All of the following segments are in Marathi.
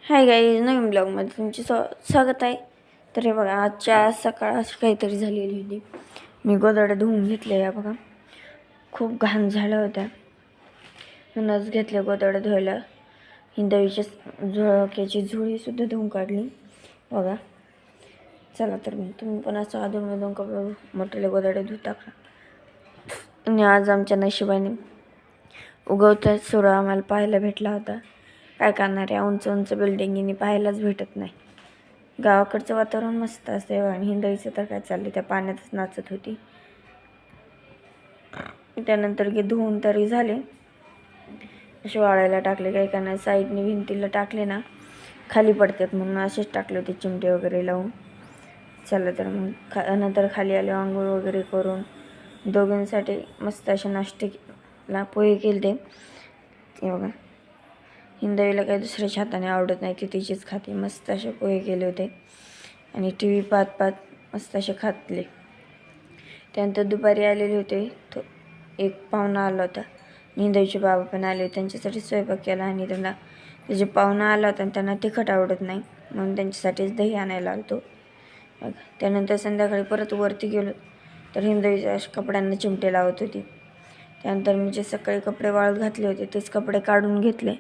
हाय गाईज, नवीन ब्लॉगमध्ये तुमचे स्वागत आहे. तर हे बघा, आजच्या सकाळ अशी काहीतरी झालेली होती. मी गोधड्या धुवून घेतल्या. या बघा, खूप घाण झाल्या होत्या. म्हणूनच घेतल्या गोधड्या धुवायला. हिंदवीच्या झुळक्याची झुळीसुद्धा धुवून काढली बघा. चला तर तुम्ही पण असं अधूनमधून कपडे मोठ्याला गोधड्या धुता का? आणि आज आमच्या नशिबाने उगवता सूर्य आम्हाला पाहायला भेटला होता. काय करणार आहे, उंच उंच बिल्डिंगीने पाहायलाच भेटत नाही. गावाकडचं वातावरण मस्त असते आणि हिंदवीचं तर काय चाललं, त्या पाण्यातच नाचत होती. त्यानंतर धुवून तरी झाले, असे वाळायला टाकले. काही करणार साईडने भिंतीला टाकले ना खाली पडतात, म्हणून असेच टाकले होते चिमटे वगैरे लावून. चला तर मग नंतर खाली आले, आंघोळ वगैरे करून दोघांसाठी मस्त असे नाश्तेला पोहे केले ते बघा. हिंदवीला काही दुसऱ्याच्या हाताने आवडत नाही, ती तिचीच खाते. मस्त असे पोहे केले होते आणि टी व्ही पाहत पाहत मस्त असे खातले. त्यानंतर दुपारी आलेले होते, तो एक पाहुणा आला होता. हिंदवीचे बाबा पण आले होते, त्यांच्यासाठी स्वयंपाक केला. आणि त्यांना त्याचे पाहुणा आला होता आणि त्यांना तिखट आवडत नाही, म्हणून त्यांच्यासाठीच दही आणायला आलतो. त्यानंतर संध्याकाळी परत वरती गेलो तर हिंदवीच्या कपड्यांना चिमटे लावत होती. त्यानंतर मी जे सकाळी कपडे वाळत घातले होते तेच कपडे काढून घेतले.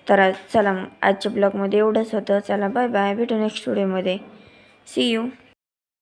तर चला मग आजच्या ब्लॉगमध्ये एवढंच होतं. चला बाय बाय, भेटू नेक्स्ट व्हिडिओमध्ये. See you.